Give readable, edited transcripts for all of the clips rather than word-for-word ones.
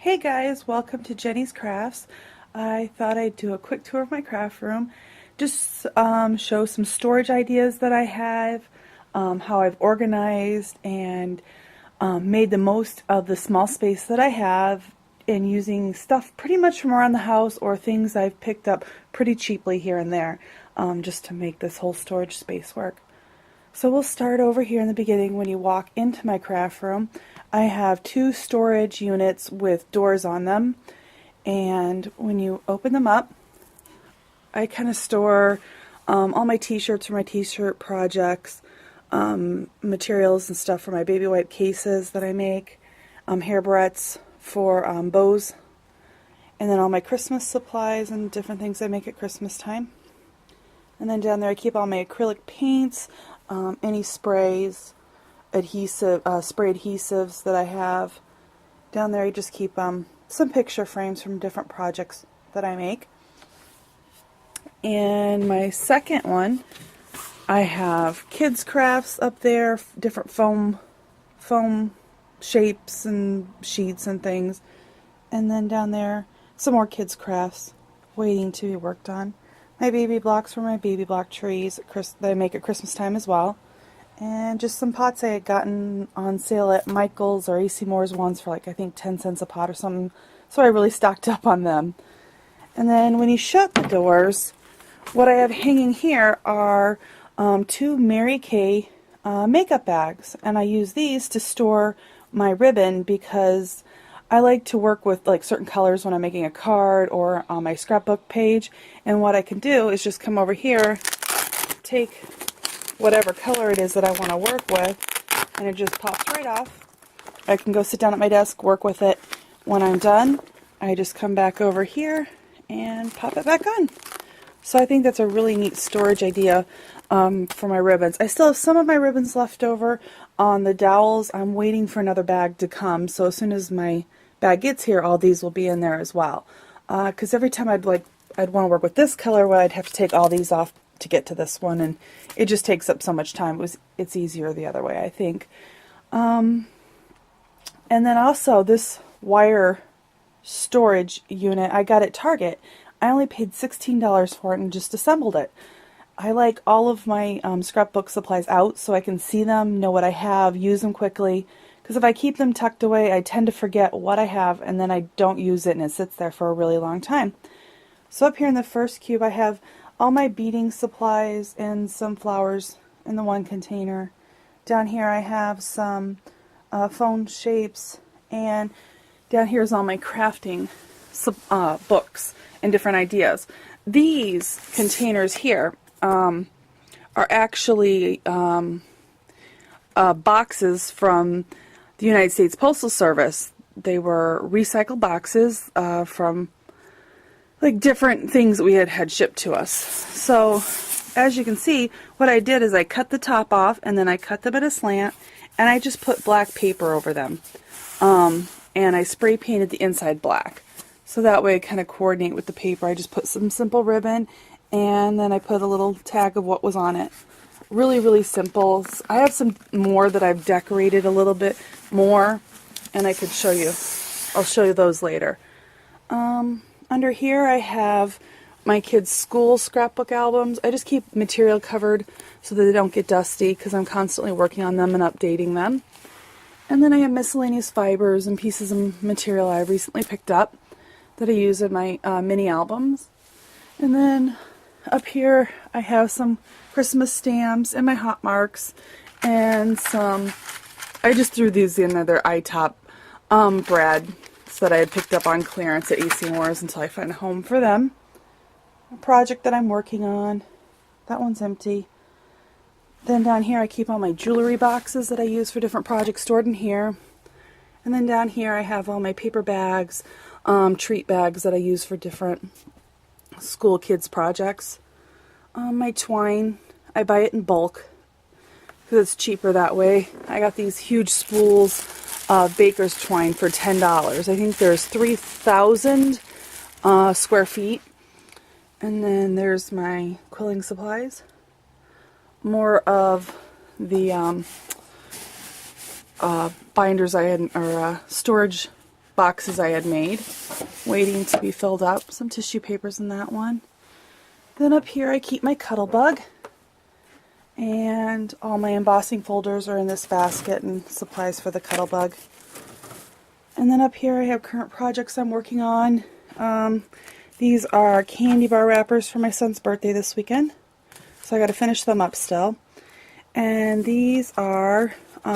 Hey guys, welcome to Jenny's Crafts. I thought I'd do a quick tour of my craft room, just show some storage ideas that I have, how I've organized and made the most of the small space that I have, and using stuff pretty much from around the house or things I've picked up pretty cheaply here and there, just to make this whole storage space work. So we'll start over here in the beginning. When you walk into my craft room, I have two storage units with doors on them, and when you open them up, I kind of store all my t-shirts for my t-shirt projects, materials and stuff for my baby wipe cases that I make, hair barrettes for bows, and then all my Christmas supplies and different things I make at Christmas time. And then down there I keep all my acrylic paints, any sprays, spray adhesives that I have. Down there I just keep some picture frames from different projects that I make. And my second one, I have kids crafts up there, different foam shapes and sheets and things. And then down there, some more kids crafts waiting to be worked on. My baby blocks for my baby block trees that I make at Christmas time as well. And just some pots I had gotten on sale at Michael's or AC Moore's once for like I think 10 cents a pot or something. So I really stocked up on them. And then when you shut the doors, what I have hanging here are two Mary Kay makeup bags. And I use these to store my ribbon because I like to work with like certain colors when I'm making a card or on my scrapbook page. And what I can do is just come over here, take whatever color it is that I want to work with, and it just pops right off. I can go sit down at my desk, work with it. When I'm done, I just come back over here and pop it back on. So I think that's a really neat storage idea for my ribbons. I still have some of my ribbons left over on the dowels. I'm waiting for another bag to come, so as soon as my bag gets here, all these will be in there as well. Because every time I'd want to work with this color, well, I'd have to take all these off to get to this one, and it just takes up so much time. It's easier the other way, I think. And then also this wire storage unit I got at Target. I only paid $16 for it and just assembled it. I like all of my scrapbook supplies out so I can see them, know what I have, use them quickly. Because if I keep them tucked away, I tend to forget what I have, and then I don't use it, and it sits there for a really long time. So up here in the first cube, I have all my beading supplies and some flowers in the one container. Down here I have some phone shapes, and down here is all my crafting books and different ideas. These containers here are actually boxes from the United States Postal Service. They were recycled boxes from like different things that we had shipped to us. So as you can see, what I did is I cut the top off, and then I cut them at a slant, and I just put black paper over them. And I spray painted the inside black. So that way I kind of coordinate with the paper. I just put some simple ribbon, and then I put a little tag of what was on it. Really, really simple. I have some more that I've decorated a little bit more, and I could show you. I'll show you those later. Under here I have my kids' school scrapbook albums. I just keep material covered so that they don't get dusty because I'm constantly working on them and updating them. And then I have miscellaneous fibers and pieces of material I recently picked up that I use in my mini albums. And then up here I have some Christmas stamps and my hot marks and some, I just threw these in there, iTop bread that I had picked up on clearance at AC Moore's until I find a home for them. A project that I'm working on. That one's empty. Then down here I keep all my jewelry boxes that I use for different projects stored in here. And then down here I have all my paper bags, treat bags that I use for different school kids projects. My twine, I buy it in bulk because it's cheaper that way. I got these huge spools of baker's twine for $10. I think there's 3,000 square feet. And then there's my quilling supplies. More of the binders I had, or storage boxes I had made, waiting to be filled up. Some tissue papers in that one. Then up here I keep my Cuttlebug, and all my embossing folders are in this basket and supplies for the Cuttlebug. And then up here I have current projects I'm working on. These are candy bar wrappers for my son's birthday this weekend, so I got to finish them up still. And these are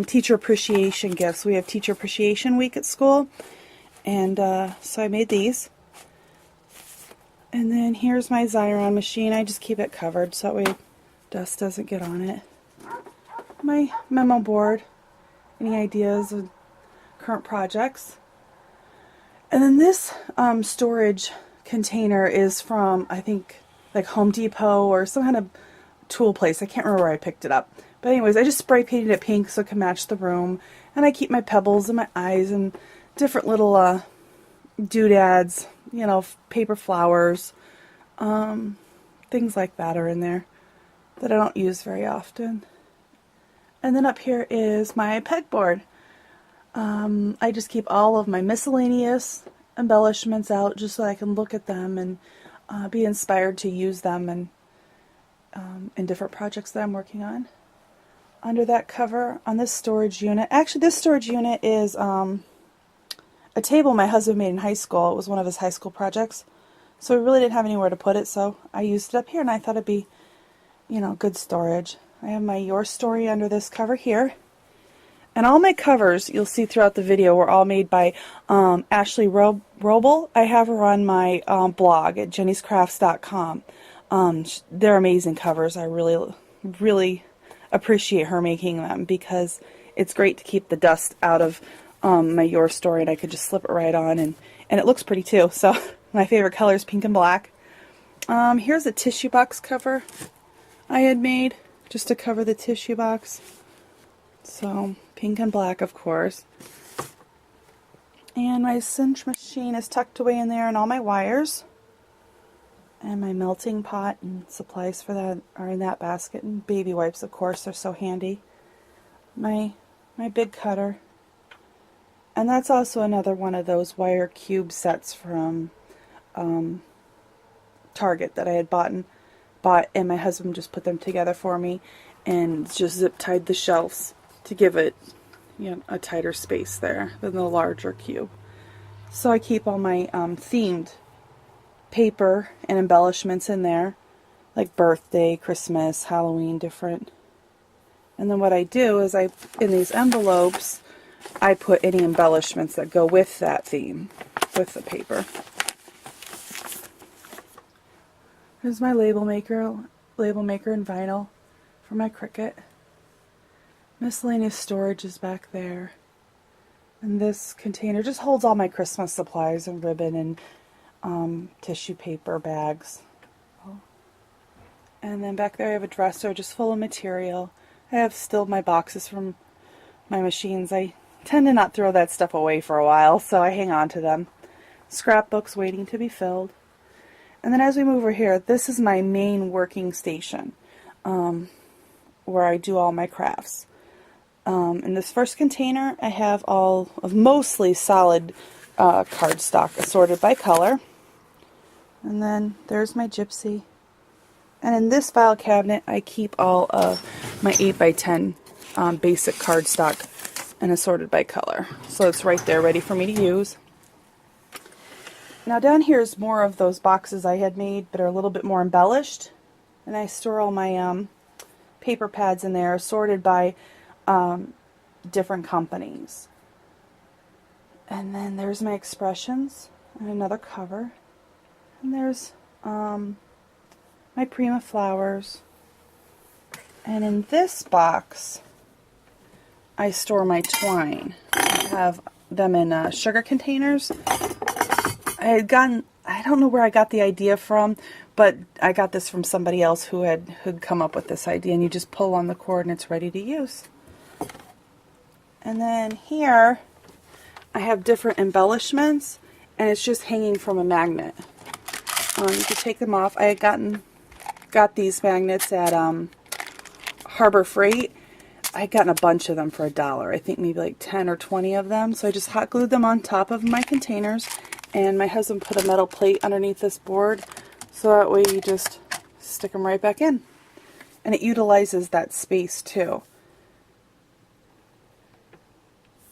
teacher appreciation gifts. We have Teacher Appreciation Week at school, and so I made these. And then here's my Xyron machine. I just keep it covered so that way dust doesn't get on it. My memo board, any ideas of current projects. And then this storage container is from, I think, like Home Depot or some kind of tool place. I can't remember where I picked it up. But anyways, I just spray painted it pink so it can match the room. And I keep my pebbles and my eyes and different little doodads, you know, paper flowers, things like that are in there that I don't use very often. And then up here is my pegboard. I just keep all of my miscellaneous embellishments out just so I can look at them and be inspired to use them and in different projects that I'm working on. Under that cover on this storage unit, actually this storage unit is a table my husband made in high school. It was one of his high school projects, so we really didn't have anywhere to put it, so I used it up here, and I thought it'd be, you know, good storage. I have my Your Story under this cover here. And all my covers, you'll see throughout the video, were all made by Ashley Roble. I have her on my blog at jennyscrafts.com. They're amazing covers. I really appreciate her making them because it's great to keep the dust out of my Your Story, and I could just slip it right on, and it looks pretty too. So my favorite color is pink and black. Here's a tissue box cover I had made just to cover the tissue box. So pink and black, of course. And my cinch machine is tucked away in there, and all my wires. And my melting pot and supplies for that are in that basket. And baby wipes, of course, they're so handy. My big cutter. And that's also another one of those wire cube sets from Target that I had bought, and my husband just put them together for me and just zip tied the shelves to give it, you know, a tighter space there than the larger cube. So I keep all my themed paper and embellishments in there, like birthday, Christmas, Halloween, different. And then what I do is in these envelopes, I put any embellishments that go with that theme, with the paper. Here's my label maker in vinyl for my Cricut. Miscellaneous storage is back there. And this container just holds all my Christmas supplies and ribbon and tissue paper bags. And then back there I have a dresser just full of material. I have still my boxes from my machines. I tend to not throw that stuff away for a while, so I hang on to them. Scrapbooks waiting to be filled. And then as we move over here, this is my main working station where I do all my crafts. In this first container, I have all of mostly solid cardstock assorted by color. And then there's my gypsy. And in this file cabinet, I keep all of my 8x10 basic cardstock and assorted by color. So it's right there ready for me to use. Now down here is more of those boxes I had made that are a little bit more embellished. And I store all my paper pads in there, sorted by different companies. And then there's my expressions and another cover. And there's my Prima flowers. And in this box, I store my twine. I have them in sugar containers. I don't know where I got the idea from, but I got this from somebody else who had come up with this idea, and you just pull on the cord and it's ready to use. And then here I have different embellishments, and it's just hanging from a magnet. You can take them off. I had got these magnets at Harbor Freight. I had gotten a bunch of them for $1. I think maybe like 10 or 20 of them. So I just hot glued them on top of my containers, and my husband put a metal plate underneath this board, so that way you just stick them right back in. And it utilizes that space too.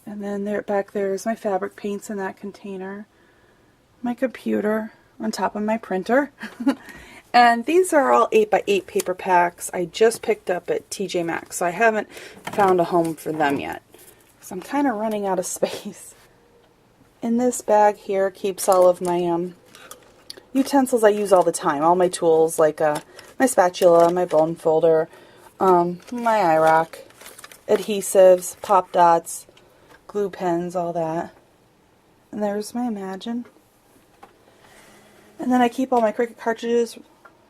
And then back there is my fabric paints in that container. My computer on top of my printer. And these are all 8x8 paper packs I just picked up at TJ Maxx, so I haven't found a home for them yet. So I'm kind of running out of space. In this bag here keeps all of my utensils I use all the time, all my tools, like my spatula, my bone folder, my IROC, adhesives, pop dots, glue pens, all that. And there's my Imagine. And then I keep all my Cricut cartridges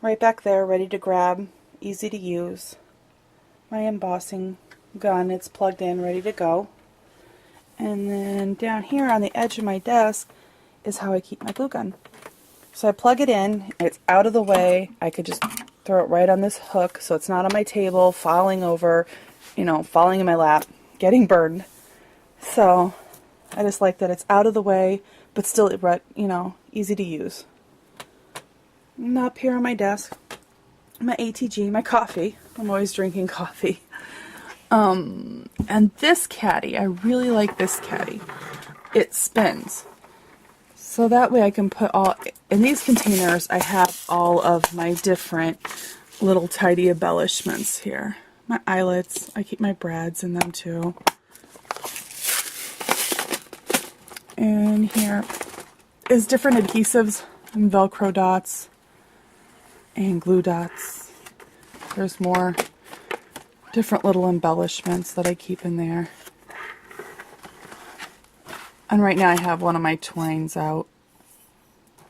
right back there, ready to grab, easy to use. My embossing gun, it's plugged in, ready to go. And then down here on the edge of my desk is how I keep my glue gun. So I plug it in, it's out of the way. I could just throw it right on this hook so it's not on my table, falling over, falling in my lap, getting burned. So I just like that it's out of the way, but still, easy to use. And up here on my desk, my ATG, my coffee. I'm always drinking coffee. And this caddy, I really like this caddy. It spins. So that way I can put in these containers, I have all of my different little tidy embellishments here. My eyelets, I keep my brads in them too. And here is different adhesives and Velcro dots and glue dots. There's more different little embellishments that I keep in there. And right now I have one of my twines out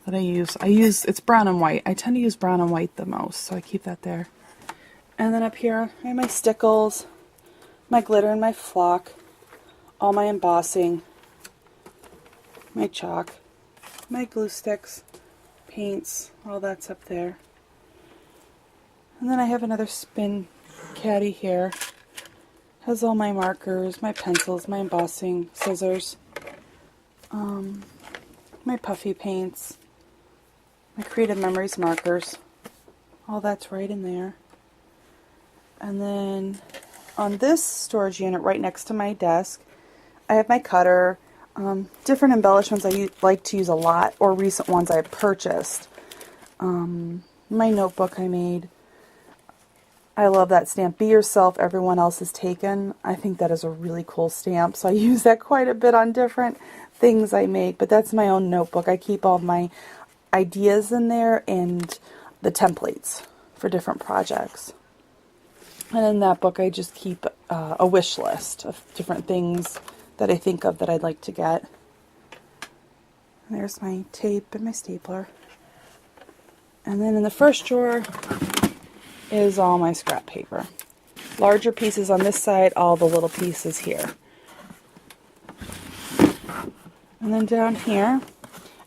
that I use. It's brown and white. I tend to use brown and white the most, so I keep that there. And then up here I have my stickles, my glitter and my flock, all my embossing, my chalk, my glue sticks, paints, all that's up there. And then I have another spin caddy here. Has all my markers, my pencils, my embossing, scissors, my puffy paints, my Creative Memories markers. All that's right in there. And then on this storage unit right next to my desk, I have my cutter, different embellishments I like to use a lot, or recent ones I've purchased. My notebook I made. I love that stamp, Be Yourself, Everyone Else is Taken. I think that is a really cool stamp, so I use that quite a bit on different things I make, but that's my own notebook. I keep all my ideas in there and the templates for different projects. And in that book I just keep a wish list of different things that I think of that I'd like to get. And there's my tape and my stapler. And then in the first drawer is all my scrap paper. Larger pieces on this side, all the little pieces here. And then down here,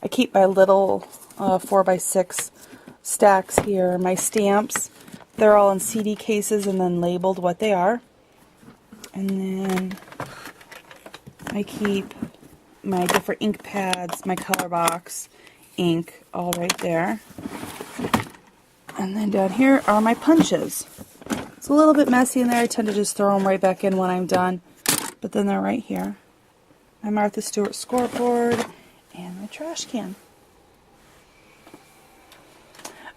I keep my little 4x6 stacks here. My stamps, they're all in CD cases and then labeled what they are. And then I keep my different ink pads, my color box, ink, all right there. And then down here are my punches. It's a little bit messy in there. I tend to just throw them right back in when I'm done. But then they're right here. My Martha Stewart scoreboard and my trash can.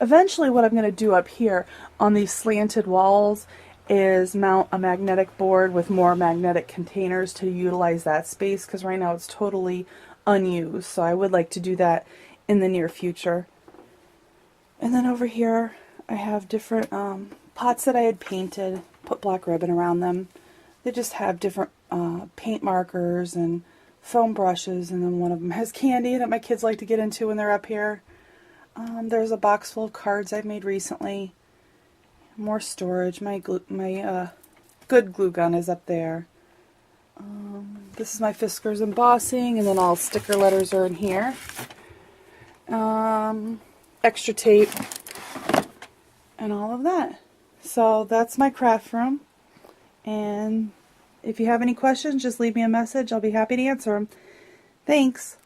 Eventually what I'm going to do up here on these slanted walls is mount a magnetic board with more magnetic containers to utilize that space, because right now it's totally unused. So I would like to do that in the near future. And then over here I have different pots that I had painted, put black ribbon around them. They just have different paint markers and foam brushes, and then one of them has candy that my kids like to get into when they're up here. There's a box full of cards I've made recently. More storage. My good glue gun is up there. This is my Fiskars embossing, and then all sticker letters are in here. Extra tape and all of that. So that's my craft room. And if you have any questions, just leave me a message. I'll be happy to answer them. Thanks.